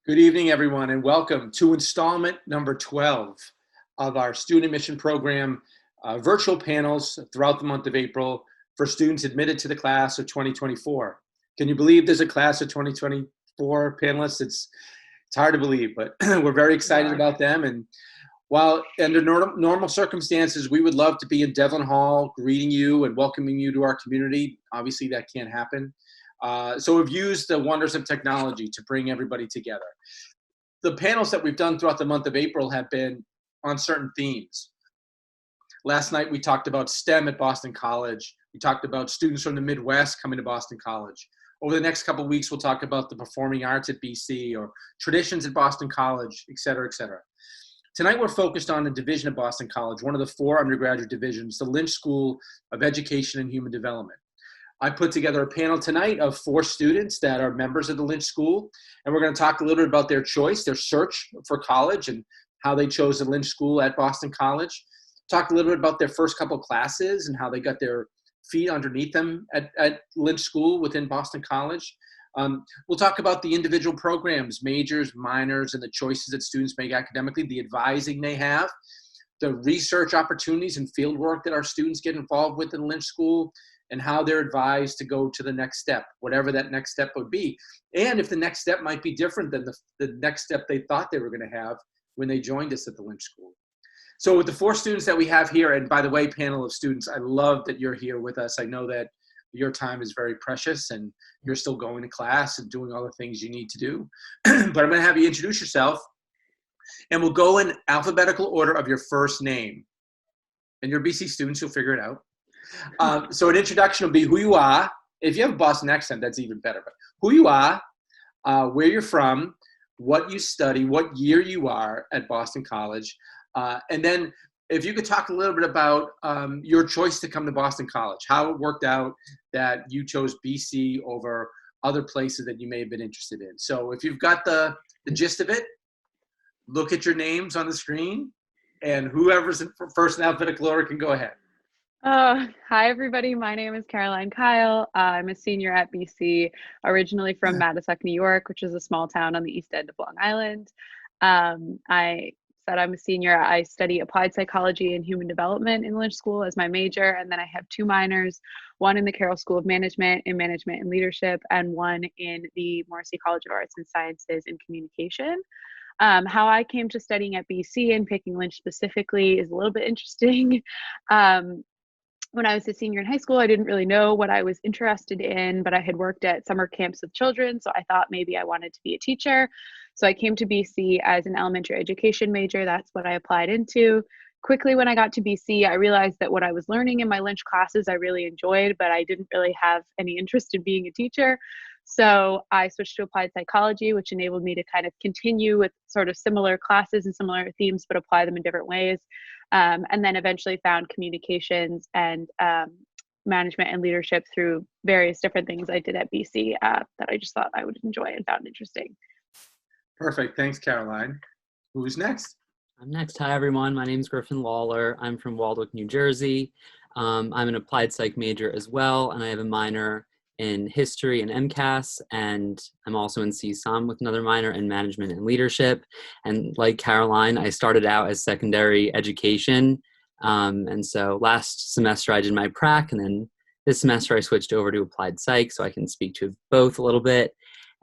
Good evening, everyone, and welcome to installment number 12 of our student admission program virtual panels throughout the month of April for students admitted to the class of 2024. Can you believe there's a class of 2024 panelists? It's hard to believe, but we're very excited about them. And while under normal circumstances, we would love to be in Devlin Hall greeting you and welcoming you to our community. Obviously, that can't happen. So we've used the wonders of technology to bring everybody together. The panels that we've done throughout the month of April have been on certain themes. Last night we talked about STEM at Boston College. We talked about students from the Midwest coming to Boston College. Over the next couple of weeks, we'll talk about the performing arts at BC or traditions at Boston College, et cetera, et cetera. Tonight we're focused on the division of Boston College, one of the 4 undergraduate divisions, the Lynch School of Education and Human Development. I put together a panel tonight of 4 students that are members of the Lynch School, and we're going to talk a little bit about their choice, their search for college, and how they chose the Lynch School at Boston College. Talk a little bit about their first couple classes and how they got their feet underneath them at Lynch School within Boston College. We'll talk about the individual programs, majors, minors, and the choices that students make academically, the advising they have, the research opportunities and field work that our students get involved with in Lynch School, and how they're advised to go to the next step, whatever that next step would be. And if the next step might be different than the next step they thought they were going to have when they joined us at the Lynch School. So with the 4 students that we have here, and by the way, panel of students, I love that you're here with us. I know that your time is very precious and you're still going to class and doing all the things you need to do. But I'm going to have you introduce yourself, and we'll go in alphabetical order of your first name. And you're BC students, you'll figure it out. So an introduction will be who you are. If you have a Boston accent, that's even better. But who you are, where you're from, what you study, what year you are at Boston College. And then if you could talk a little bit about your choice to come to Boston College, how it worked out that you chose BC over other places that you may have been interested in. So if you've got the gist of it, look at your names on the screen, and whoever's in first in alphabetical order can go ahead. Hi, everybody. My name is Caroline Kyle. I'm a senior at BC, originally from Madison, New York, which is a small town on the east end of Long Island. I said I'm a senior. I study applied psychology and human development in Lynch School as my major, and then I have 2 minors, one in the Carroll School of Management in Management and Leadership, and one in the Morrissey College of Arts and Sciences in Communication. How I came to studying at BC and picking Lynch specifically is a little bit interesting. When I was a senior in high school, I didn't really know what I was interested in, but I had worked at summer camps with children, so I thought maybe I wanted to be a teacher. So I came to BC as an elementary education major. That's what I applied into. Quickly, when I got to BC, I realized that what I was learning in my Lynch classes I really enjoyed, but I didn't really have any interest in being a teacher. So I switched to applied psychology, which enabled me to kind of continue with sort of similar classes and similar themes, but apply them in different ways. And then eventually found communications and management and leadership through various different things I did at BC that I just thought I would enjoy and found interesting. Perfect. Thanks, Caroline. Who's next? I'm next. Hi, everyone. My name is Griffin Lawler. I'm from Waldwick, New Jersey. I'm an applied psych major as well, and I have a minor in history and MCAS, and I'm also in CSOM with another minor in management and leadership. And like Caroline, I started out as secondary education. And so last semester I did my prac, and then this semester I switched over to applied psych, so I can speak to both a little bit.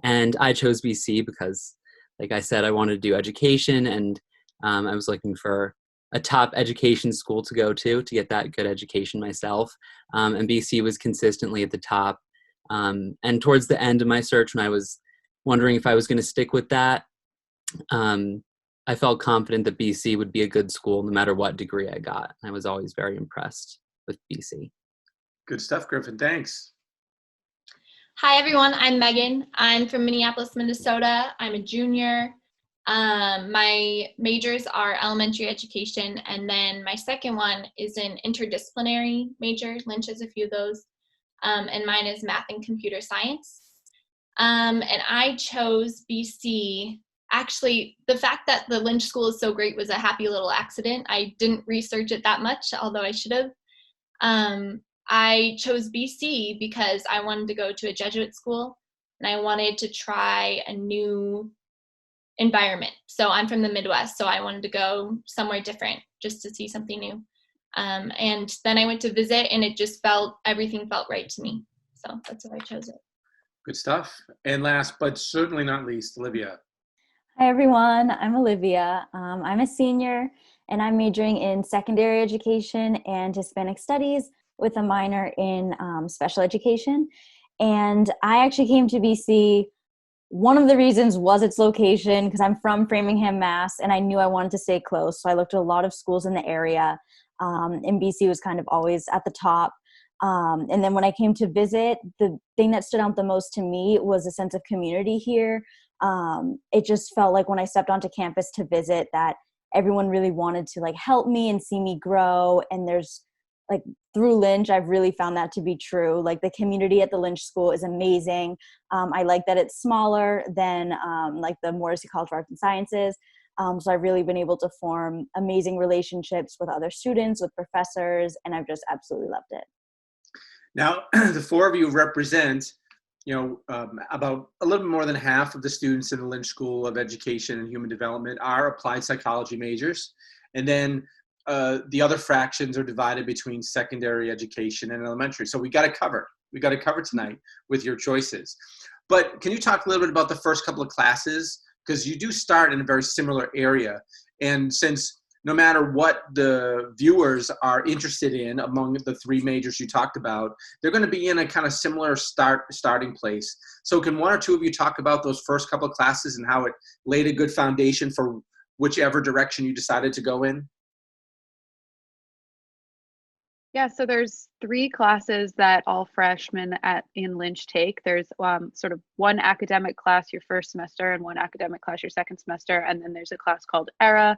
And I chose BC because, like I said, I wanted to do education, and I was looking for a top education school to go to get that good education myself. And BC was consistently at the top. And towards the end of my search, when I was wondering if I was going to stick with that, I felt confident that BC would be a good school no matter what degree I got. I was always very impressed with BC. Good stuff, Griffin. Thanks. Hi, everyone. I'm Megan. I'm from Minneapolis, Minnesota. I'm a junior. My majors are elementary education, and then my second one is an interdisciplinary major. Lynch has a few of those. And mine is math and computer science. And I chose BC. Actually, the fact that the Lynch School is so great was a happy little accident. I didn't research it that much, although I should have. I chose BC because I wanted to go to a Jesuit school, and I wanted to try a new environment. So I'm from the Midwest, so I wanted to go somewhere different just to see something new. And then I went to visit, and everything felt right to me. So that's why I chose it. Good stuff. And last, but certainly not least, Olivia. Hi, everyone. I'm Olivia. I'm a senior, and I'm majoring in secondary education and Hispanic studies with a minor in special education. And I actually came to BC. One of the reasons was its location, because I'm from Framingham, Mass, and I knew I wanted to stay close. So I looked at a lot of schools in the area, and BC was kind of always at the top. And then when I came to visit, the thing that stood out the most to me was a sense of community here. It just felt like when I stepped onto campus to visit that everyone really wanted to like help me and see me grow. And there's like through Lynch, I've really found that to be true. Like the community at the Lynch School is amazing. I like that it's smaller than like the Morrissey College of Arts and Sciences. So I've really been able to form amazing relationships with other students, with professors, and I've just absolutely loved it. Now, the four of you represent, about a little bit more than half of the students in the Lynch School of Education and Human Development are applied psychology majors. And then the other fractions are divided between secondary education and elementary. So we got to cover tonight with your choices. But can you talk a little bit about the first couple of classes? Because you do start in a very similar area. And since no matter what the viewers are interested in among the three majors you talked about, they're going to be in a kind of similar starting place. So can one or two of you talk about those first couple of classes and how it laid a good foundation for whichever direction you decided to go in? Yeah, so there's three classes that all freshmen in Lynch take. There's sort of one academic class your first semester and one academic class your second semester. And then there's a class called ERA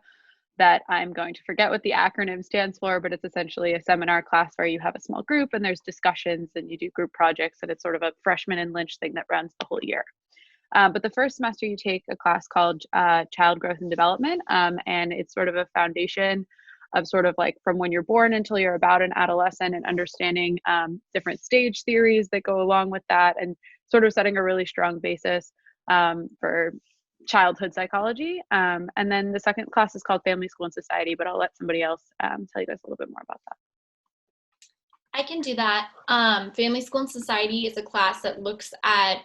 that I'm going to forget what the acronym stands for, but it's essentially a seminar class where you have a small group and there's discussions and you do group projects, and it's sort of a freshman in Lynch thing that runs the whole year. But the first semester you take a class called Child Growth and Development, and it's sort of a foundation of sort of like from when you're born until you're about an adolescent, and understanding different stage theories that go along with that, and sort of setting a really strong basis for childhood psychology. And then the second class is called Family, School, and Society, but I'll let somebody else tell you guys a little bit more about that. I can do that. Family, School, and Society is a class that looks at,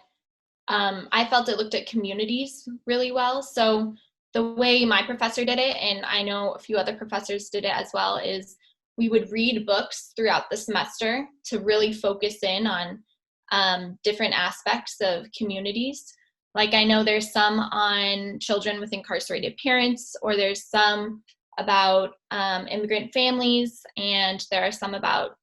I felt it looked at communities really well. So the way my professor did it, and I know a few other professors did it as well, is we would read books throughout the semester to really focus in on different aspects of communities. Like I know there's some on children with incarcerated parents, or there's some about immigrant families, and there are some about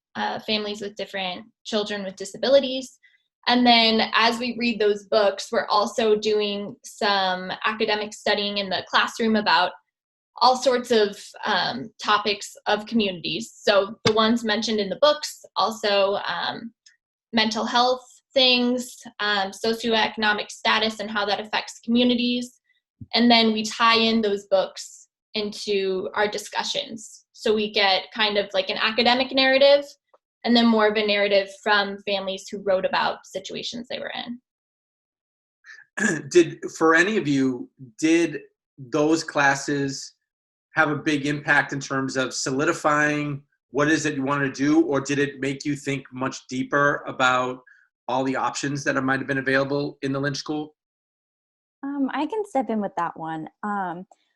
families with different children with disabilities. And then as we read those books, we're also doing some academic studying in the classroom about all sorts of topics of communities. So the ones mentioned in the books, also mental health things, socioeconomic status and how that affects communities. And then we tie in those books into our discussions. So we get kind of like an academic narrative, and then more of a narrative from families who wrote about situations they were in. For any of you, did those classes have a big impact in terms of solidifying what it is that you want to do, or did it make you think much deeper about all the options that might have been available in the Lynch School? I can step in with that one.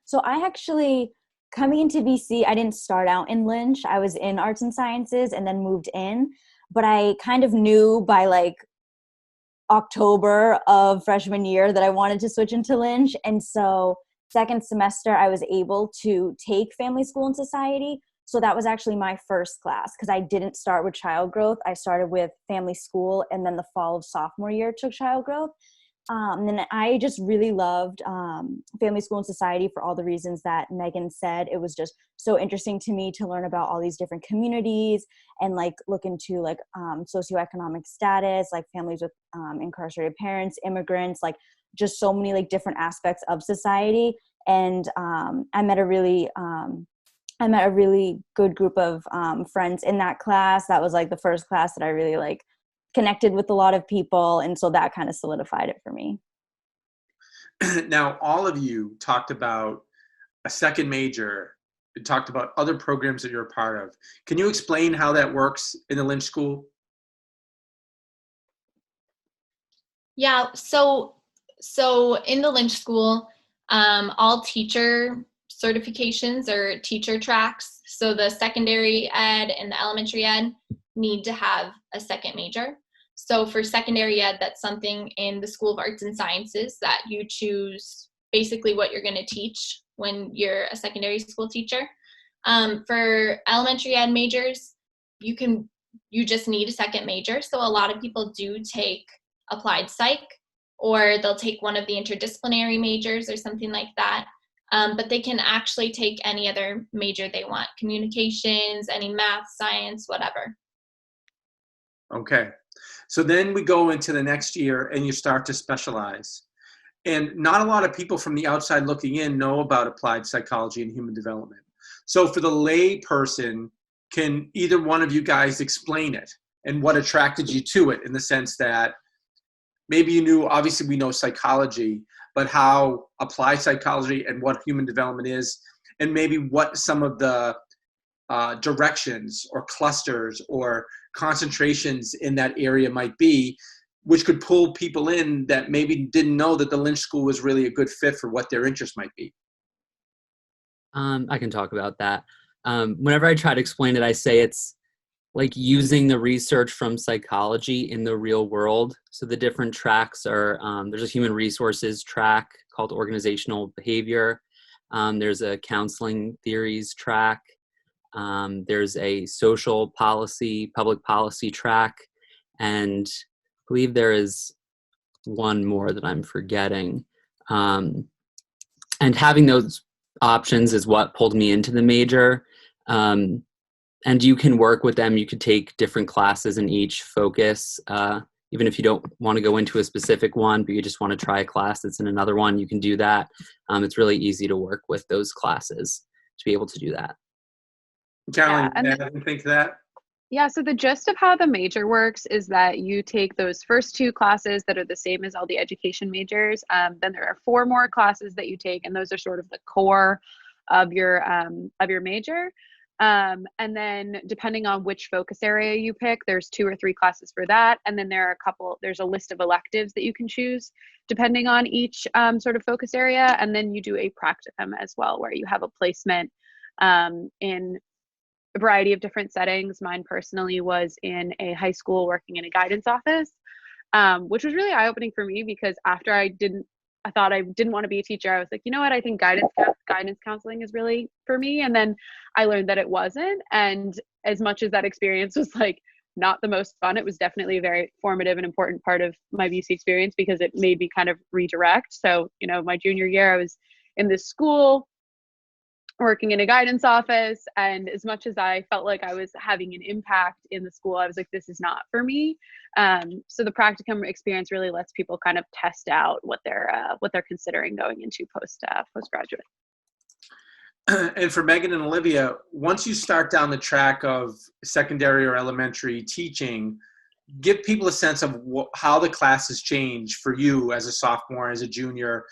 So I actually, coming into BC, I didn't start out in Lynch. I was in arts and sciences and then moved in, but I kind of knew by like October of freshman year that I wanted to switch into Lynch. And so second semester, I was able to take Family, School, and Society. So that was actually my first class, because I didn't start with child growth. I started with Family, School, and then the fall of sophomore year took child growth. And I just really loved Family, School, and Society for all the reasons that Megan said. It was just so interesting to me to learn about all these different communities and like look into like socioeconomic status, like families with incarcerated parents, immigrants, like just so many like different aspects of society. And I met a really good group of friends in that class. That was like the first class that I really like connected with a lot of people, and so that kind of solidified it for me. Now, all of you talked about a second major, talked about other programs that you're a part of. Can you explain how that works in the Lynch School? Yeah, so in the Lynch School, all teacher certifications or teacher tracks, so the secondary ed and the elementary ed need to have a second major. So for secondary ed, that's something in the School of Arts and Sciences that you choose basically what you're going to teach when you're a secondary school teacher. For elementary ed majors, you just need a second major. So a lot of people do take applied psych, or they'll take one of the interdisciplinary majors or something like that. But they can actually take any other major they want, communications, any math, science, whatever. Okay. So then we go into the next year and you start to specialize. And not a lot of people from the outside looking in know about applied psychology and human development. So for the lay person, can either one of you guys explain it and what attracted you to it, in the sense that maybe you knew, obviously we know psychology, but how applied psychology and what human development is, and maybe what some of the directions or clusters or concentrations in that area might be, which could pull people in that maybe didn't know that the Lynch School was really a good fit for what their interest might be. I can talk about that. Whenever I try to explain it, I say it's like using the research from psychology in the real world. So the different tracks are, there's a human resources track called organizational behavior. There's a counseling theories track. There's a social policy, public policy track. And I believe there is one more that I'm forgetting. And having those options is what pulled me into the major. And you can work with them. You could take different classes in each focus. Even if you don't want to go into a specific one, but you just want to try a class that's in another one, you can do that. It's really easy to work with those classes to be able to do that. Caroline, I didn't think that. Yeah, so the gist of how the major works is that you take those first two classes that are the same as all the education majors. Then there are 4 more classes that you take, and those are sort of the core of your major. And then depending on which focus area you pick, there's 2 or 3 classes for that. And then there's a list of electives that you can choose depending on each sort of focus area. And then you do a practicum as well, where you have a placement in a variety of different settings. Mine personally was in a high school working in a guidance office, which was really eye-opening for me, because after I thought I didn't want to be a teacher. I was like, you know what? I think guidance counseling is really for me. And then I learned that it wasn't. And as much as that experience was like not the most fun, it was definitely a very formative and important part of my BC experience, because it made me kind of redirect. So, my junior year, I was in this school working in a guidance office, and as much as I felt like I was having an impact in the school, I was like, this is not for me. So the practicum experience really lets people kind of test out what they're considering going into postgraduate. And for Megan and Olivia, once you start down the track of secondary or elementary teaching, give people a sense of how the classes change for you as a sophomore, as a junior.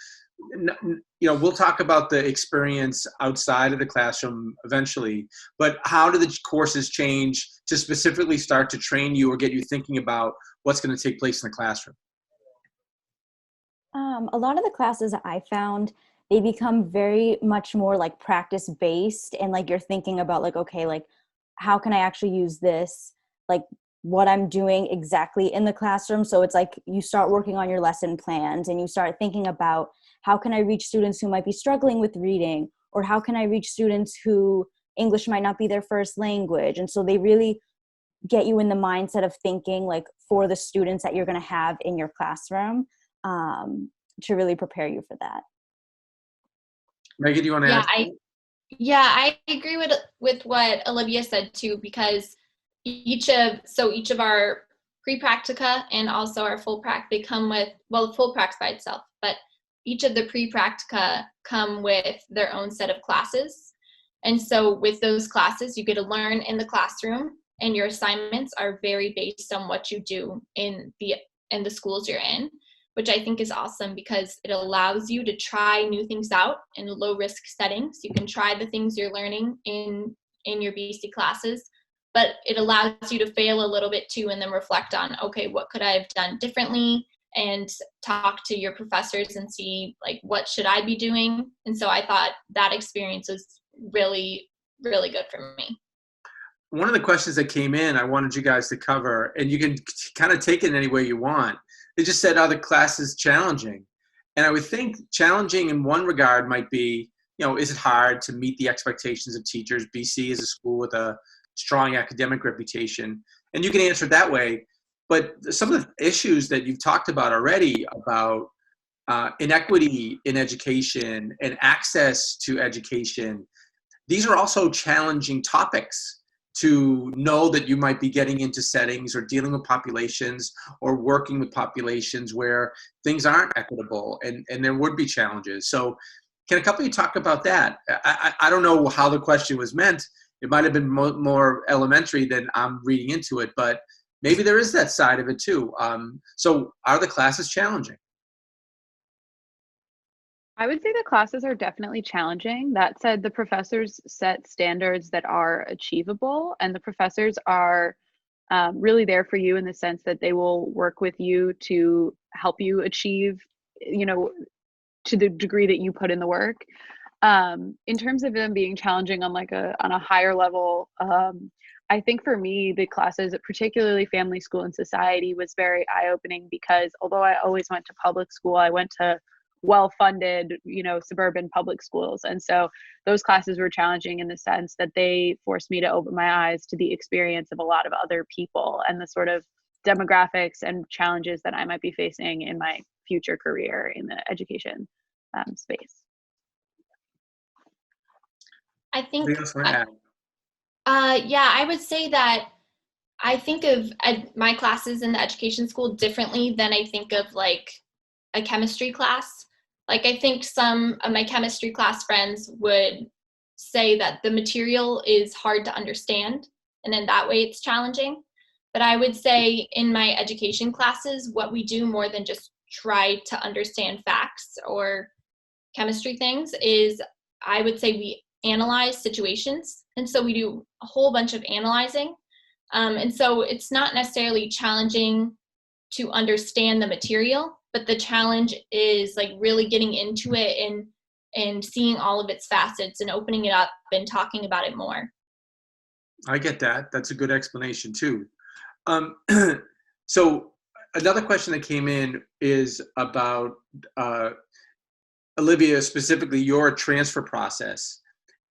We'll talk about the experience outside of the classroom eventually, but how do the courses change to specifically start to train you or get you thinking about what's going to take place in the classroom? A lot of the classes I found, they become very much more like practice based, and like you're thinking about like, okay, like how can I actually use this, like what I'm doing exactly in the classroom. So it's like you start working on your lesson plans, and you start thinking about how can I reach students who might be struggling with reading, or how can I reach students who English might not be their first language. And so they really get you in the mindset of thinking like for the students that you're going to have in your classroom, to really prepare you for that. Megan, do you want to add? I agree with what Olivia said too, because each of our pre-practica and also our full prac, they come with, well, the full prac's by itself, but each of the pre-practica come with their own set of classes. And so with those classes, you get to learn in the classroom, and your assignments are very based on what you do in the schools you're in. which I think is awesome because it allows you to try new things out in low risk settings. You can try the things you're learning in your BC classes, but it allows you to fail a little bit too and then reflect on, okay, what could I have done differently? And talk to your professors and see, like, what should I be doing? And so I thought that experience was really, really good for me. One of the questions that came in, I wanted you guys to cover, and you can kind of take it any way you want. They just said, are the classes challenging? And I would think challenging in one regard might be, is it hard to meet the expectations of teachers? BC is a school with a strong academic reputation. And you can answer it that way. But some of the issues that you've talked about already about inequity in education and access to education, these are also challenging topics to know that you might be getting into settings or dealing with populations or working with populations where things aren't equitable and there would be challenges. So can a couple of you talk about that? I don't know how the question was meant. It might have been more elementary than I'm reading into it, but maybe there is that side of it too. So are the classes challenging? I would say the classes are definitely challenging. That said, the professors set standards that are achievable, and the professors are really there for you in the sense that they will work with you to help you achieve, to the degree that you put in the work. In terms of them being challenging on on a higher level, I think for me, the classes, particularly family, school, and society, was very eye-opening because although I always went to public school, I went to well-funded, suburban public schools. And so those classes were challenging in the sense that they forced me to open my eyes to the experience of a lot of other people and the sort of demographics and challenges that I might be facing in my future career in the education space. I think, Anything else you want to add? yeah, I would say that I think of my classes in the education school differently than I think of like a chemistry class. Like I think some of my chemistry class friends would say that the material is hard to understand, and in that way it's challenging. But I would say in my education classes, what we do more than just try to understand facts or chemistry things is, I would say, we analyze situations. And so we do a whole bunch of analyzing. And so it's not necessarily challenging to understand the material, but the challenge is like really getting into it and seeing all of its facets and opening it up and talking about it more. I get that. That's a good explanation too. So another question that came in is about Olivia, specifically your transfer process.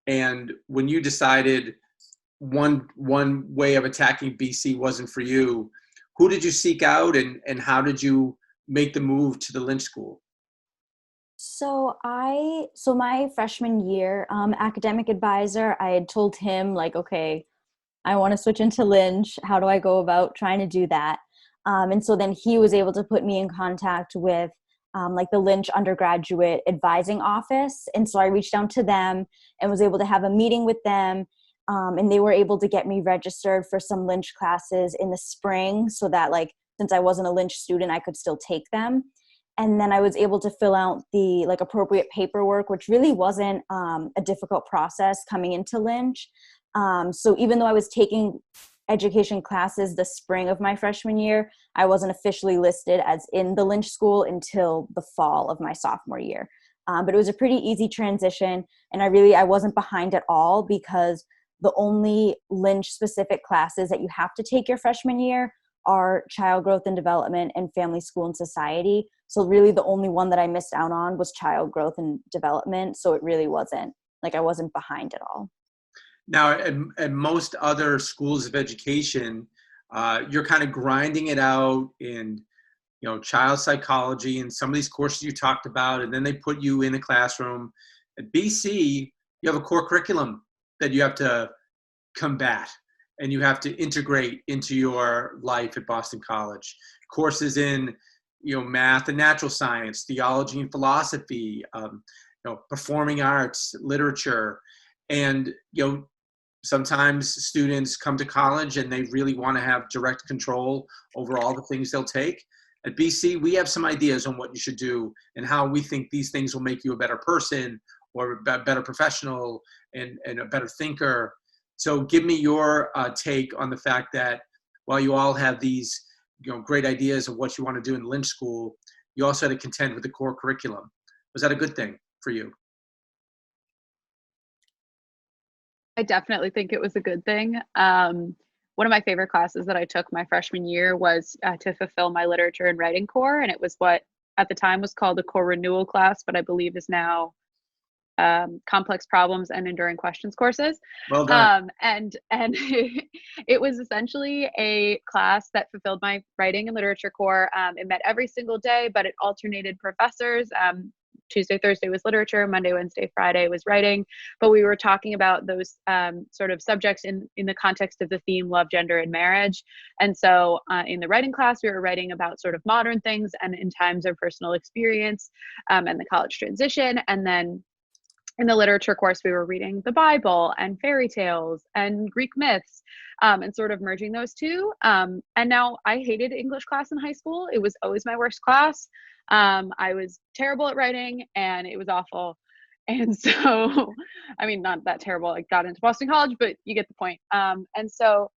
And when you decided one way of attacking BC wasn't for you, who did you seek out and how did you make the move to the Lynch School? So my freshman year, academic advisor, I had told him like, okay, I want to switch into Lynch. How do I go about trying to do that? And so then he was able to put me in contact with like the Lynch Undergraduate Advising Office. And so I reached out to them and was able to have a meeting with them. And they were able to get me registered for some Lynch classes in the spring so that like, since I wasn't a Lynch student, I could still take them. And then I was able to fill out the like appropriate paperwork, which really wasn't a difficult process coming into Lynch. So even though I was taking education classes the spring of my freshman year, I wasn't officially listed as in the Lynch School until the fall of my sophomore year. But it was a pretty easy transition, and I wasn't behind at all because the only Lynch specific classes that you have to take your freshman year are child growth and development and family, school, and society. So really the only one that I missed out on was child growth and development. So it really wasn't like I wasn't behind at all. Now, at most other schools of education, you're kind of grinding it out in, child psychology and some of these courses you talked about, and then they put you in a classroom. At BC, you have a core curriculum that you have to combat and you have to integrate into your life at Boston College. Courses in, math and natural science, theology and philosophy, performing arts, literature, and, sometimes students come to college and they really want to have direct control over all the things they'll take. at BC, we have some ideas on what you should do and how we think these things will make you a better person or a better professional and a better thinker. So give me your take on the fact that while you all have these great ideas of what you want to do in Lynch School, you also had to contend with the core curriculum. Was that a good thing for you? I definitely think it was a good thing. One of my favorite classes that I took my freshman year was to fulfill my literature and writing core, and it was what at the time was called the core renewal class, but I believe is now complex problems and enduring questions courses. Well done. And it was essentially a class that fulfilled my writing and literature core. It met every single day, but it alternated professors. Tuesday, Thursday was literature, Monday, Wednesday, Friday was writing. But we were talking about those sort of subjects in the context of the theme love, gender, and marriage. And so in the writing class, we were writing about sort of modern things and in times of personal experience and the college transition. And then in the literature course, we were reading the Bible and fairy tales and Greek myths and sort of merging those two. And now I hated English class in high school. It was always my worst class. I was terrible at writing and it was awful. And so, I mean, not that terrible. I got into Boston College, but you get the point. And so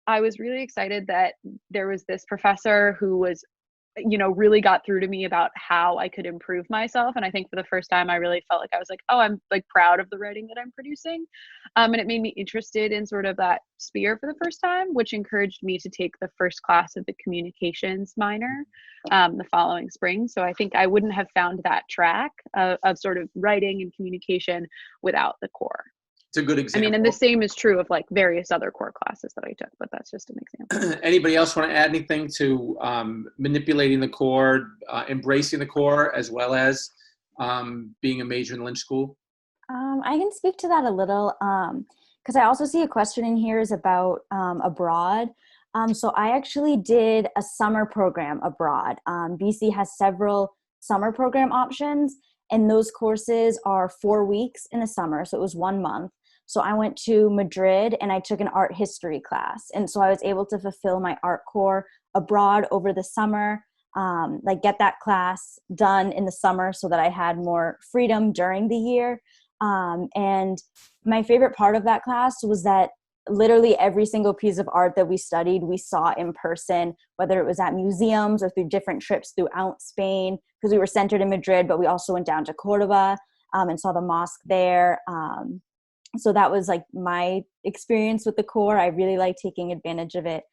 I was really excited that there was this professor who was really got through to me about how I could improve myself. And I think for the first time, I really felt like I was like, oh, I'm like proud of the writing that I'm producing. And it made me interested in sort of that sphere for the first time, which encouraged me to take the first class of the communications minor the following spring. So I think I wouldn't have found that track of sort of writing and communication without the core. It's a good example. I mean, and the same is true of like various other core classes that I took, but that's just an example. Anybody else want to add anything to manipulating the core, embracing the core, as well as being a major in Lynch School? I can speak to that a little because I also see a question in here is about abroad. So I actually did a summer program abroad. BC has several summer program options, and those courses are 4 weeks in the summer. So it was 1 month. So I went to Madrid and I took an art history class. And so I was able to fulfill my art core abroad over the summer, like get that class done in the summer so that I had more freedom during the year. And my favorite part of that class was that literally every single piece of art that we studied, we saw in person, whether it was at museums or through different trips throughout Spain, because we were centered in Madrid, but we also went down to Cordoba and saw the mosque there. So that was like my experience with the core. I really like taking advantage of it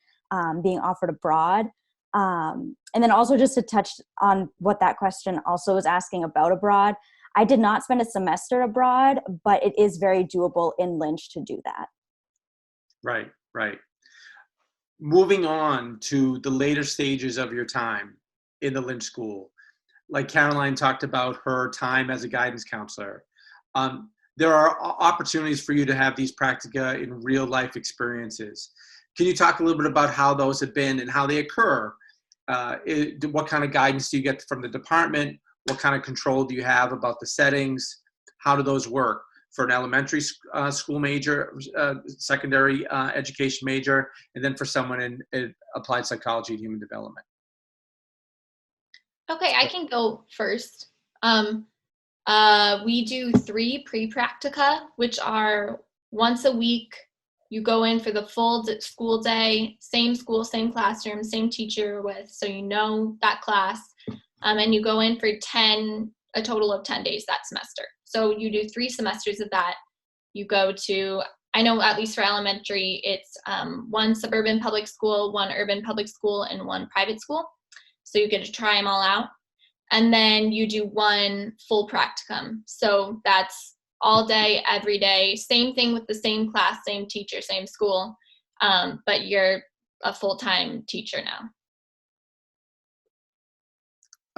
being offered abroad. And then also just to touch on what that question also was asking about abroad, I did not spend a semester abroad, but it is very doable in Lynch to do that. Right, right. Moving on to the later stages of your time in the Lynch School, like Caroline talked about her time as a guidance counselor. There are opportunities for you to have these practica in real life experiences. Can you talk a little bit about how those have been and how they occur? What kind of guidance do you get from the department? What kind of control do you have about the settings? How do those work for an elementary school major, secondary education major, and then for someone in applied psychology and human development? Okay, I can go first. We do 3 pre-practica, which are once a week. You go in for the full school day, same school, same classroom, same teacher you're with, so you know that class. And you go in for a total of 10 days that semester. So you do 3 semesters of that. You go to, I know at least for elementary, it's 1 suburban public school, 1 urban public school, and 1 private school. So you get to try them all out. And then you do 1 full practicum. So that's all day, every day, same thing with the same class, same teacher, same school, but you're a full-time teacher now.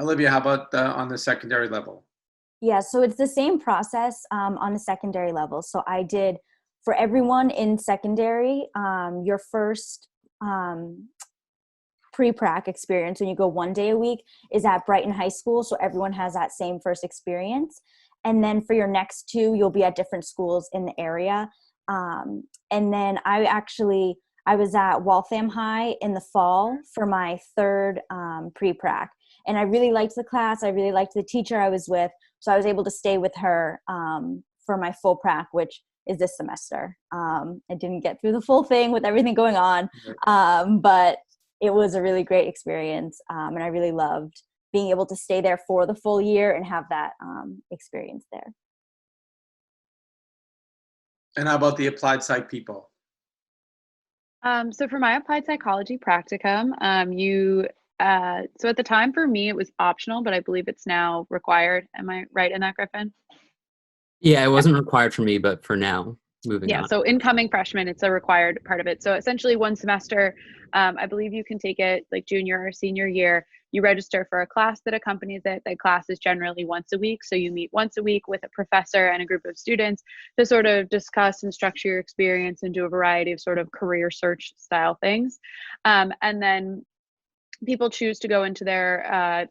Olivia, how about on the secondary level? Yeah, so it's the same process on the secondary level. So I did, for everyone in secondary, your first pre-prac experience when you go 1 day a week is at Brighton High School. So everyone has that same first experience. And then for your next 2, you'll be at different schools in the area. And then I I was at Waltham High in the fall for my third pre-prac. And I really liked the class. I really liked the teacher I was with. So I was able to stay with her for my full prac, which is this semester. I didn't get through the full thing with everything going on, but it was a really great experience. And I really loved being able to stay there for the full year and have that experience there. And how about the applied psych people? So for my applied psychology practicum, so at the time for me, it was optional, but I believe it's now required. Am I right in that, Griffin? Yeah, it wasn't required for me, but for now, moving Yeah, on. so incoming freshmen, it's a required part of it. So essentially one semester, I believe you can take it like junior or senior year. You register for a class that accompanies it. That class is generally once a week. So you meet once a week with a professor and a group of students to sort of discuss and structure your experience and do a variety of sort of career search style things. And then people choose to go into their,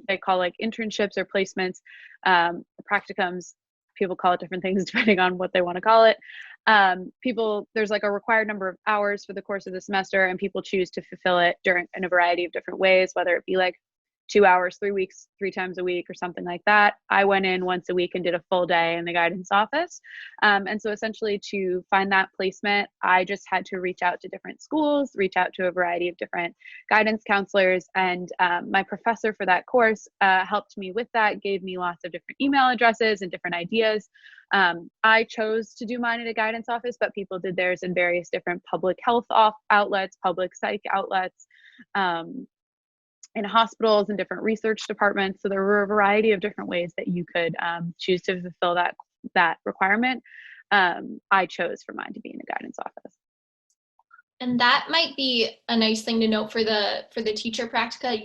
they call like internships or placements, practicums. People call it different things depending on what they want to call it. There's like a required number of hours for the course of the semester, and people choose to fulfill it in a variety of different ways, whether it be like 2 hours, 3 weeks, 3 times a week or something like that. I went in once a week and did a full day in the guidance office. And so essentially to find that placement, I just had to reach out to different schools, reach out to a variety of different guidance counselors. And my professor for that course helped me with that, gave me lots of different email addresses and different ideas. I chose to do mine at a guidance office, but people did theirs in various different public health outlets, public psych outlets, in hospitals and different research departments. So there were a variety of different ways that you could choose to fulfill that requirement. I chose for mine to be in a guidance office. And that might be a nice thing to note for the teacher practica.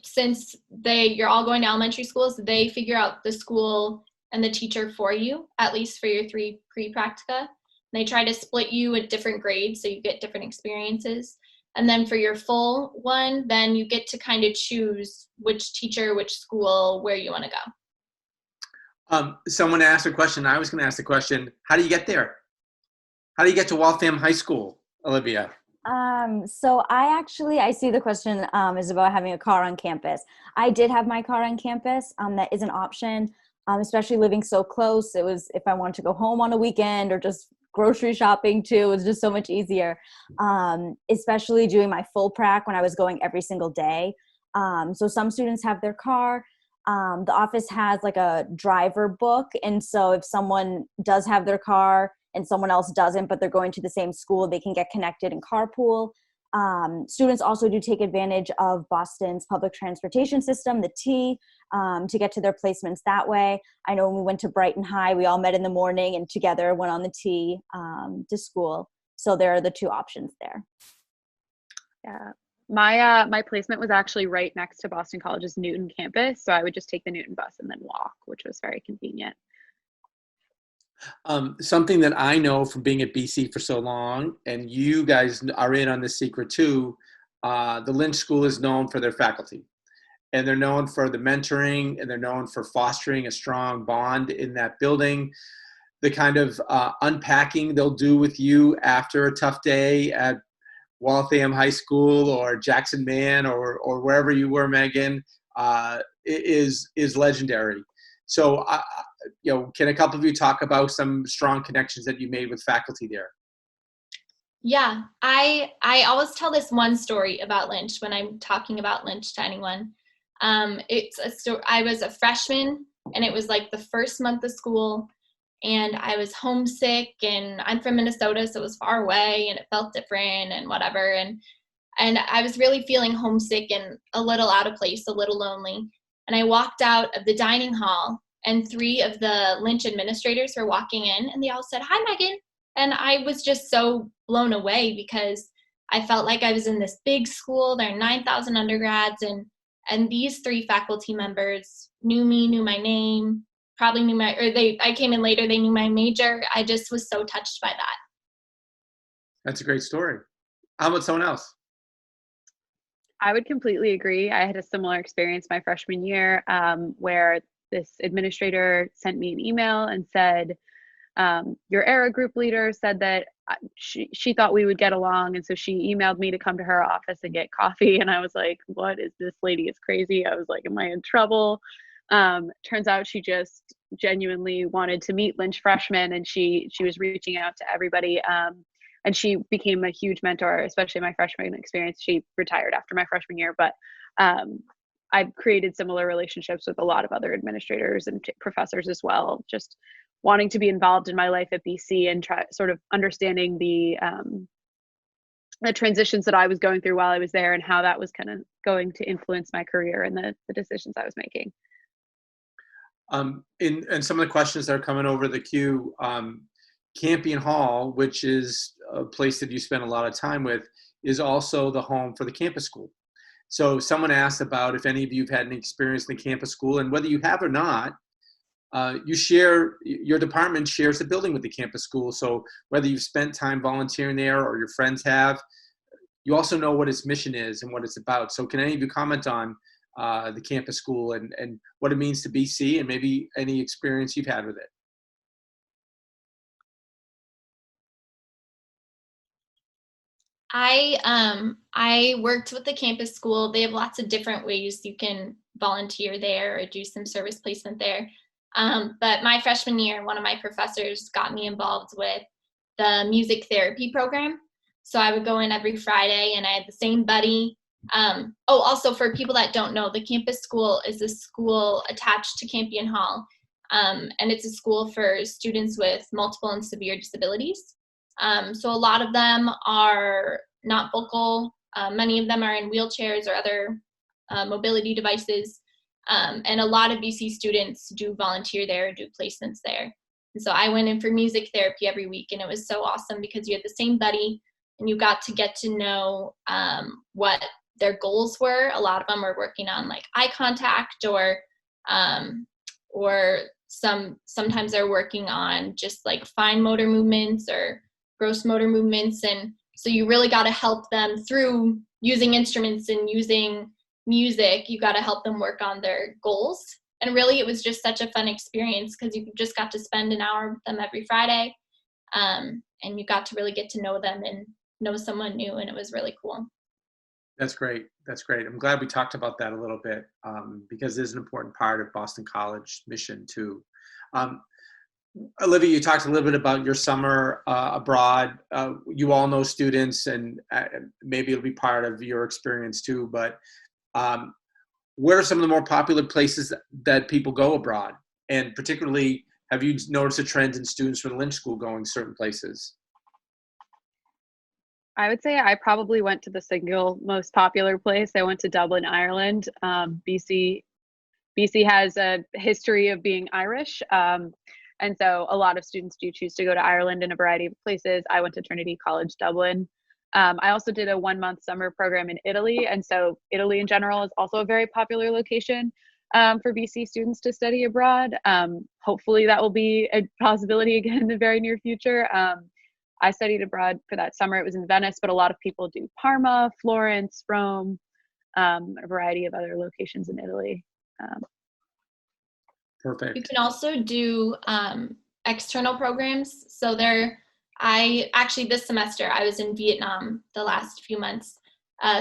Since you're all going to elementary schools, they figure out the school and the teacher for you, at least for your 3 pre-practica. They try to split you at different grades so you get different experiences. And then for your full one, then you get to kind of choose which teacher, which school, where you want to go. Someone asked a question. I was going to ask the question, how do you get there? How do you get to Waltham High School, Olivia? So I see the question is about having a car on campus. I did have my car on campus. That is an option, especially living so close. It was if I wanted to go home on a weekend or just grocery shopping too, it was just so much easier, especially doing my full prac when I was going every single day. So some students have their car. The office has like a driver book. And so if someone does have their car and someone else doesn't, but they're going to the same school, they can get connected and carpool. Students also do take advantage of Boston's public transportation system, the T, to get to their placements that way. I know when we went to Brighton High, we all met in the morning and together went on the T to school. So there are the 2 options there. Yeah. My placement was actually right next to Boston College's Newton campus. So I would just take the Newton bus and then walk, which was very convenient. Something that I know from being at BC for so long, and you guys are in on this secret too, the Lynch School is known for their faculty. And they're known for the mentoring, and they're known for fostering a strong bond in that building. The kind of unpacking they'll do with you after a tough day at Waltham High School or Jackson Man or wherever you were, Megan, is legendary. So, can a couple of you talk about some strong connections that you made with faculty there? Yeah, I always tell this one story about Lynch when I'm talking about Lynch to anyone. It's a story. I was a freshman, and it was like the first month of school, and I was homesick, and I'm from Minnesota, so it was far away, and it felt different and whatever, and I was really feeling homesick and a little out of place, a little lonely. And I walked out of the dining hall, and 3 of the Lynch administrators were walking in, and they all said, "Hi, Megan." And I was just so blown away because I felt like I was in this big school. There are 9,000 undergrads, and these 3 faculty members knew me, knew my name, probably knew I came in later, they knew my major. I just was so touched by that. That's a great story. How about someone else? I would completely agree. I had a similar experience my freshman year where this administrator sent me an email and said, Your ERA group leader said that she thought we would get along, and so she emailed me to come to her office and get coffee, and I was like, what is this lady is crazy. I was like, am I in trouble? Turns out she just genuinely wanted to meet Lynch freshmen, and she was reaching out to everybody, and she became a huge mentor, especially my freshman experience. She retired after my freshman year, but I've created similar relationships with a lot of other administrators and professors as well, just wanting to be involved in my life at BC and try sort of understanding the transitions that I was going through while I was there and how that was kind of going to influence my career and the decisions I was making. And some of the questions that are coming over the queue, Campion Hall, which is a place that you spend a lot of time with, is also the home for the campus school. So someone asked about if any of you have had any experience in the campus school, and whether you have or not, your department shares the building with the campus school. So whether you've spent time volunteering there or your friends have, you also know what its mission is and what it's about. So can any of you comment on the campus school and what it means to BC and maybe any experience you've had with it? I worked with the campus school. They have lots of different ways you can volunteer there or do some service placement there. But my freshman year, one of my professors got me involved with the music therapy program. So I would go in every Friday, and I had the same buddy. Also for people that don't know, the campus school is a school attached to Campion Hall. And it's a school for students with multiple and severe disabilities. So a lot of them are not vocal. Many of them are in wheelchairs or other mobility devices. And a lot of BC students do volunteer there, do placements there. And so I went in for music therapy every week, and it was so awesome because you had the same buddy and you got to get to know what their goals were. A lot of them were working on like eye contact or sometimes they're working on just like fine motor movements or gross motor movements. And so you really got to help them through using instruments and using music. You got to help them work on their goals. And really it was just such a fun experience because you just got to spend an hour with them every Friday. And you got to really get to know them and know someone new, and it was really cool. That's great. That's great. I'm glad we talked about that a little bit because it is an important part of Boston College mission too. Olivia, you talked a little bit about your summer abroad. You all know students, and maybe it'll be part of your experience too, but where are some of the more popular places that people go abroad? And particularly, have you noticed a trend in students from the Lynch School going certain places? I would say I probably went to the single most popular place. I went to Dublin, Ireland. BC has a history of being Irish. And so a lot of students do choose to go to Ireland in a variety of places. I went to Trinity College, Dublin. I also did a 1-month summer program in Italy. And so Italy in general is also a very popular location for BC students to study abroad. Hopefully that will be a possibility again in the very near future. I studied abroad for that summer. It was in Venice, but a lot of people do Parma, Florence, Rome, a variety of other locations in Italy. Perfect. You can also do external programs. So this semester, I was in Vietnam the last few months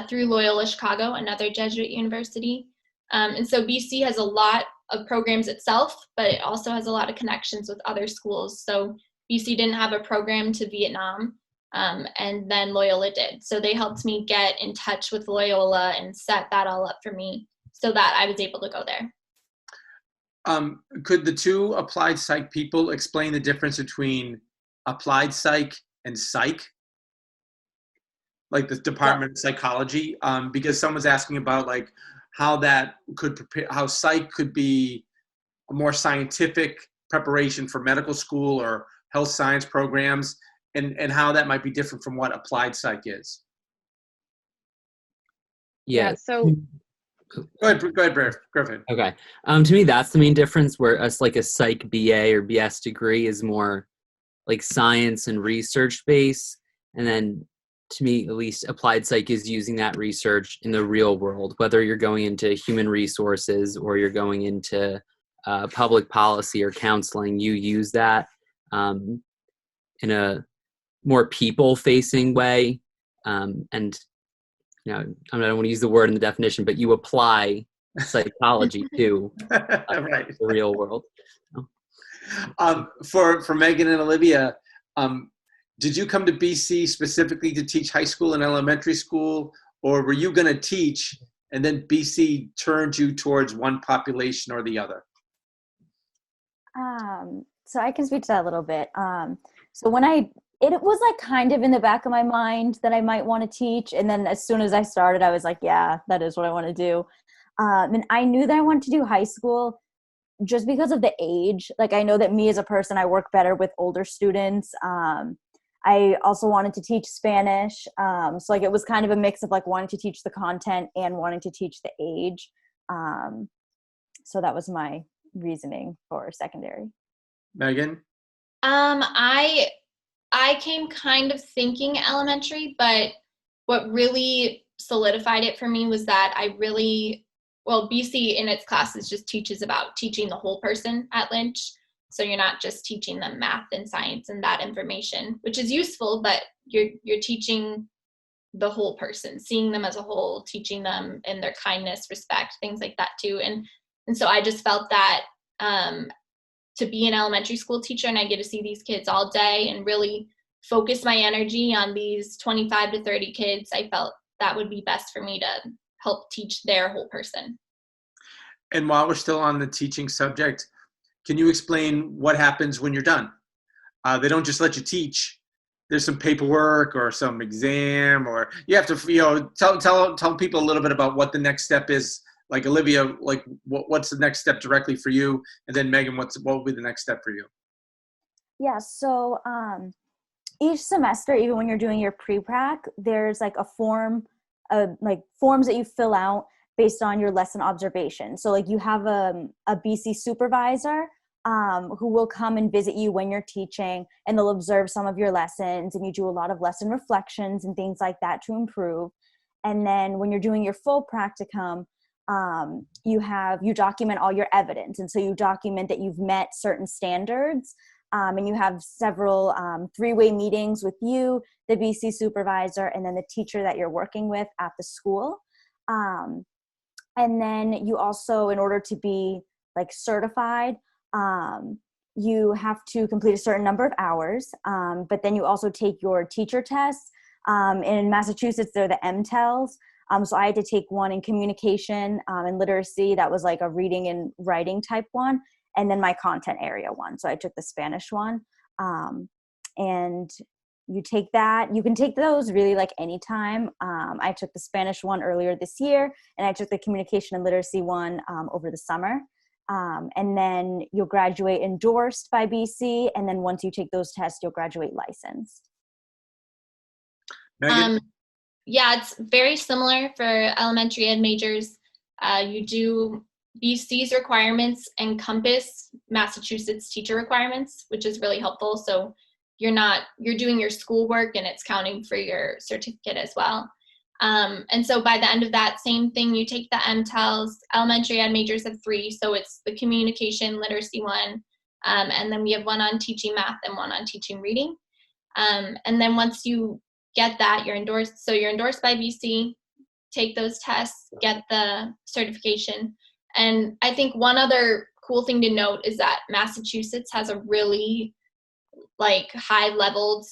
through Loyola Chicago, another Jesuit university. And so BC has a lot of programs itself, but it also has a lot of connections with other schools. So BC didn't have a program to Vietnam, and then Loyola did. So they helped me get in touch with Loyola and set that all up for me so that I was able to go there. Could the two applied psych people explain the difference between applied psych and psych? Like the Department of Psychology? Because someone's asking about like how that could prepare, how psych could be a more scientific preparation for medical school or health science programs, and how that might be different from what applied psych is. Yeah, so Go ahead, Griffin. Okay. To me, that's the main difference, where like a psych BA or BS degree is more like science and research based. And then to me, at least applied psych is using that research in the real world, whether you're going into human resources or you're going into public policy or counseling, you use that in a more people-facing way. And I don't want to use the word in the definition, but you apply psychology to Right. the real world. For Megan and Olivia, did you come to BC specifically to teach high school and elementary school, or were you going to teach and then BC turned you towards one population or the other? So I can speak to that a little bit. So when it was like kind of in the back of my mind that I might want to teach. And then as soon as I started, I was like, yeah, that is what I want to do. And I knew that I wanted to do high school just because of the age. Like, I know that me as a person, I work better with older students. I also wanted to teach Spanish. So like it was kind of a mix of like wanting to teach the content and wanting to teach the age. So that was my reasoning for secondary. Megan? I came kind of thinking elementary, but what really solidified it for me was that BC in its classes just teaches about teaching the whole person at Lynch. So you're not just teaching them math and science and that information, which is useful, but you're teaching the whole person, seeing them as a whole, teaching them in their kindness, respect, things like that too. And so I just felt that to be an elementary school teacher and I get to see these kids all day and really focus my energy on these 25 to 30 kids, I felt that would be best for me to help teach their whole person. And while we're still on the teaching subject, can you explain what happens when you're done? They don't just let you teach. There's some paperwork or some exam, or you have to, tell people a little bit about what the next step is. Like Olivia, like what's the next step directly for you? And then Megan, what will be the next step for you? Yeah, so each semester, even when you're doing your pre-prac, there's like a form, like forms that you fill out based on your lesson observation. So like you have a BC supervisor who will come and visit you when you're teaching, and they'll observe some of your lessons, and you do a lot of lesson reflections and things like that to improve. And then when you're doing your full practicum, you document all your evidence. And so you document that you've met certain standards, and you have several three-way meetings with you, the BC supervisor, and then the teacher that you're working with at the school. And then you also, in order to be like certified, you have to complete a certain number of hours, but then you also take your teacher tests. In Massachusetts, they're the MTELs. So I had to take one in communication and literacy. That was like a reading and writing type one. And then my content area one. So I took the Spanish one. And you take that. You can take those really like anytime. I took the Spanish one earlier this year, and I took the communication and literacy one over the summer. And then you'll graduate endorsed by BC. And then once you take those tests, you'll graduate licensed. Megan? Yeah, it's very similar for elementary ed majors. BC's requirements encompass Massachusetts teacher requirements, which is really helpful. So you're doing your schoolwork and it's counting for your certificate as well. And so by the end of that, same thing, you take the MTELs. Elementary ed majors have 3. So it's the communication literacy one. And then we have one on teaching math and one on teaching reading. And then once you get that, you're endorsed. So you're endorsed by BC, take those tests, get the certification. And I think one other cool thing to note is that Massachusetts has a really like high leveled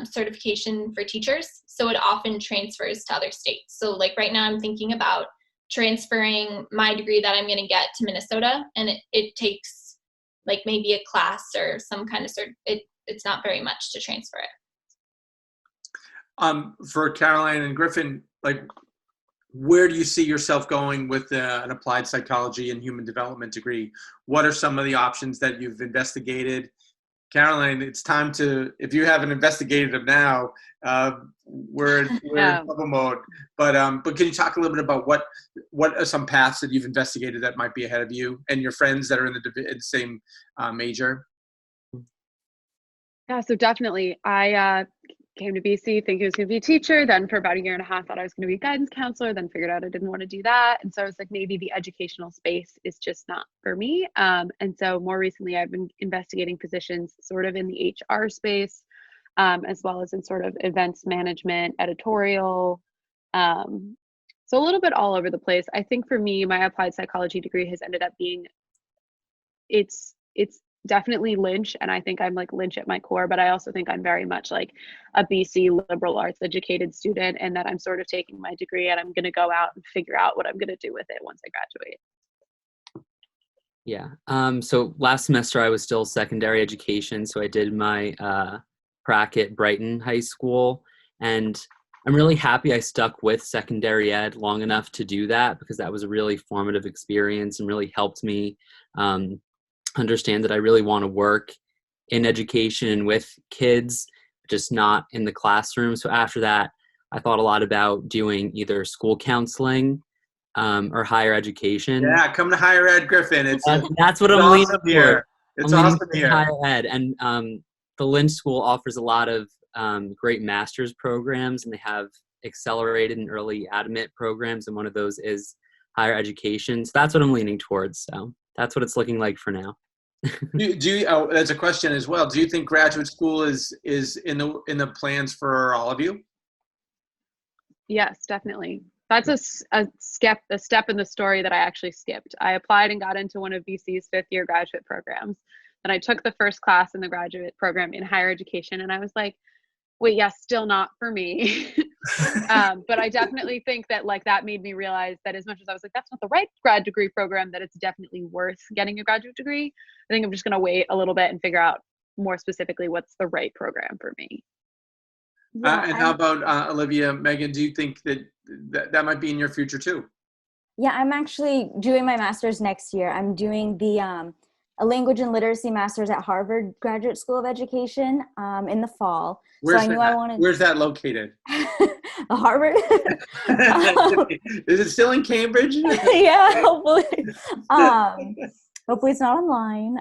certification for teachers. So it often transfers to other states. So like right now I'm thinking about transferring my degree that I'm going to get to Minnesota, and it takes like maybe a class or some kind of it's not very much to transfer it. For Caroline and Griffin, like, where do you see yourself going with an applied psychology and human development degree? What are some of the options that you've investigated? Caroline, it's time to, if you haven't investigated them now, we're in trouble mode. But can you talk a little bit about what are some paths that you've investigated that might be ahead of you and your friends that are in the same major? Yeah, so definitely. I came to BC thinking I was going to be a teacher. Then for about a year and a half, thought I was going to be a guidance counselor. Then figured out I didn't want to do that. And so I was like, maybe the educational space is just not for me. And so more recently, I've been investigating positions sort of in the HR space, as well as in sort of events management, editorial. So a little bit all over the place. I think for me, my applied psychology degree has ended up being, it's definitely Lynch, and I think I'm like Lynch at my core, but I also think I'm very much like a BC liberal arts educated student, and that I'm sort of taking my degree and I'm going to go out and figure out what I'm going to do with it once I graduate. Yeah. So last semester I was still secondary education, so I did my prac at Brighton High School, and I'm really happy I stuck with secondary ed long enough to do that, because that was a really formative experience and really helped me understand that I really want to work in education with kids, just not in the classroom. So after that, I thought a lot about doing either school counseling or higher education. Yeah, come to higher ed, Griffin. That's what I'm awesome leaning here. It's awesome here. Higher ed, and the Lynch School offers a lot of great master's programs, and they have accelerated and early admit programs, and one of those is higher education. So that's what I'm leaning towards. So that's what it's looking like for now. That's a question as well. Do you think graduate school is in the plans for all of you? Yes, definitely. That's a step in the story that I actually skipped. I applied and got into one of BC's 5th-year graduate programs. And I took the first class in the graduate program in higher education, and I was like, wait, yes, still not for me. But I definitely think that like that made me realize that as much as I was like, that's not the right grad degree program, that it's definitely worth getting a graduate degree. I think I'm just going to wait a little bit and figure out more specifically what's the right program for me. And how about Olivia, Megan, do you think that might be in your future too? Yeah, I'm actually doing my master's next year. I'm doing the a language and literacy master's at Harvard Graduate School of Education in the fall. Where's that located? Harvard. Is it still in Cambridge? Yeah, hopefully. Hopefully it's not online.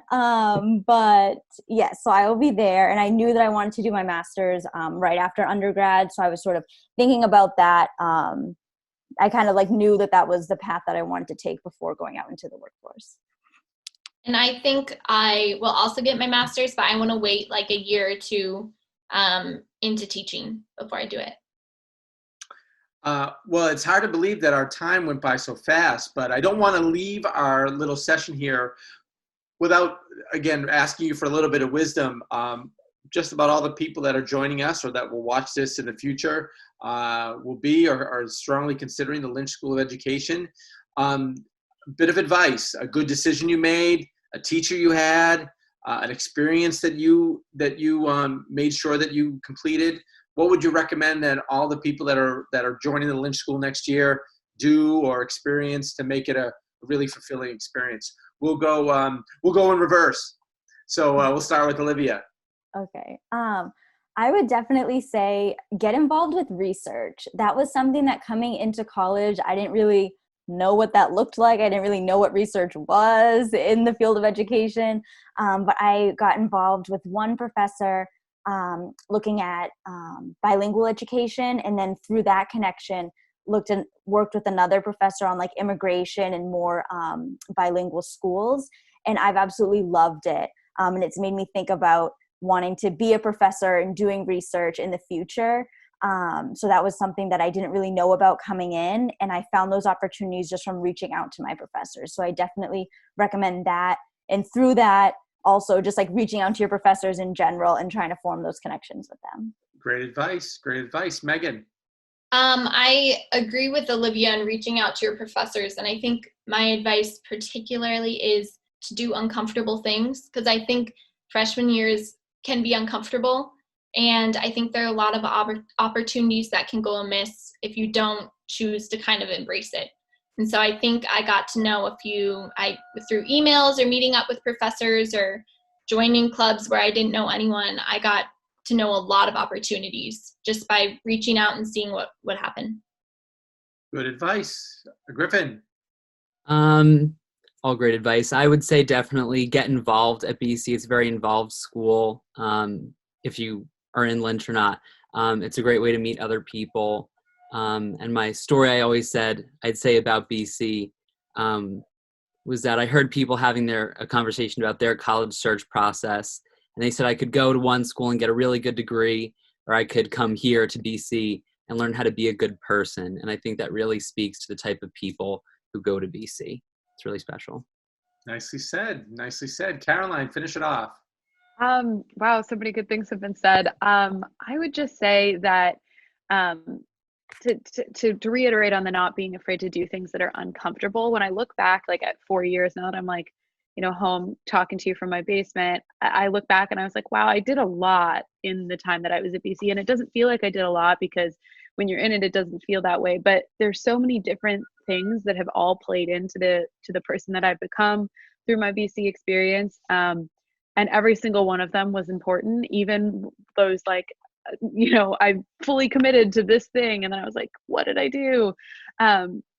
But yes, so I will be there. And I knew that I wanted to do my master's right after undergrad. So I was sort of thinking about that. I kind of like knew that was the path that I wanted to take before going out into the workforce. And I think I will also get my master's, but I want to wait like a year or two into teaching before I do it. Well, it's hard to believe that our time went by so fast, but I don't want to leave our little session here without, again, asking you for a little bit of wisdom just about all the people that are joining us or that will watch this in the future will be or are strongly considering the Lynch School of Education. Bit of advice, a good decision you made, a teacher you had, an experience that you made sure that you completed. What would you recommend that all the people that are joining the Lynch School next year do or experience to make it a really fulfilling experience? We'll go in reverse. So we'll start with Olivia. Okay. I would definitely say get involved with research. That was something that coming into college, I didn't really know what that looked like. I didn't really know what research was in the field of education. But I got involved with one professor looking at bilingual education, and then through that connection worked with another professor on like immigration and more bilingual schools, and I've absolutely loved it, and it's made me think about wanting to be a professor and doing research in the future. So that was something that I didn't really know about coming in, and I found those opportunities just from reaching out to my professors. So I definitely recommend that, and through that also just like reaching out to your professors in general and trying to form those connections with them. Great advice. Megan. I agree with Olivia on reaching out to your professors. And I think my advice particularly is to do uncomfortable things, because I think freshman years can be uncomfortable. And I think there are a lot of opportunities that can go amiss if you don't choose to kind of embrace it. And so I think I got to know a few, through emails or meeting up with professors or joining clubs where I didn't know anyone, I got to know a lot of opportunities just by reaching out and seeing what would happen. Good advice. Griffin. All great advice. I would say definitely get involved at BC. It's a very involved school. If you are in Lynch or not. It's a great way to meet other people. And my story I'd say about BC was that I heard people having a conversation about their college search process. And they said I could go to one school and get a really good degree, or I could come here to BC and learn how to be a good person. And I think that really speaks to the type of people who go to BC. It's really special. Nicely said. Nicely said. Caroline, finish it off. Wow, so many good things have been said. I would just say that to reiterate on the not being afraid to do things that are uncomfortable. When I look back, like at 4 years now that I'm like, home talking to you from my basement, I look back and I was like, wow, I did a lot in the time that I was at BC. And it doesn't feel like I did a lot because when you're in it, it doesn't feel that way. But there's so many different things that have all played into the person that I've become through my BC experience. And every single one of them was important, even those like, I'm fully committed to this thing. And then I was like, what did I do?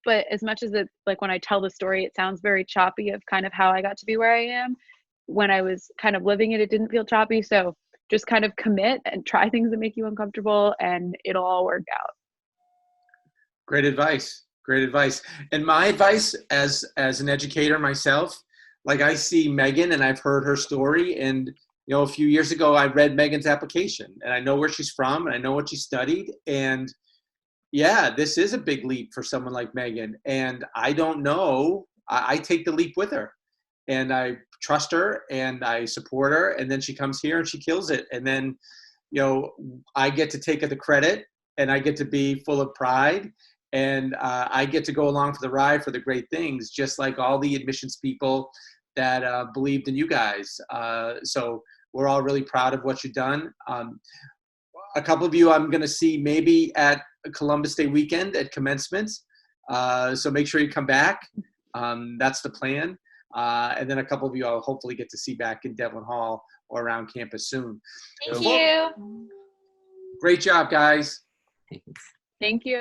But as much as it, like when I tell the story, it sounds very choppy of kind of how I got to be where I am. When I was kind of living it, it didn't feel choppy. So just kind of commit and try things that make you uncomfortable and it'll all work out. Great advice. Great advice. And my advice as an educator myself, like I see Megan and I've heard her story, and a few years ago I read Megan's application and I know where she's from and I know what she studied, and yeah, this is a big leap for someone like Megan, and I don't know, I take the leap with her and I trust her and I support her, and then she comes here and she kills it, and then I get to take the credit and I get to be full of pride, and I get to go along for the ride for the great things, just like all the admissions people that believed in you guys. So we're all really proud of what you've done. A couple of you I'm going to see maybe at Columbus Day weekend at commencement. So make sure you come back. That's the plan. And then a couple of you I'll hopefully get to see back in Devlin Hall or around campus soon. Thank you. Great job, guys. Thanks. Thank you.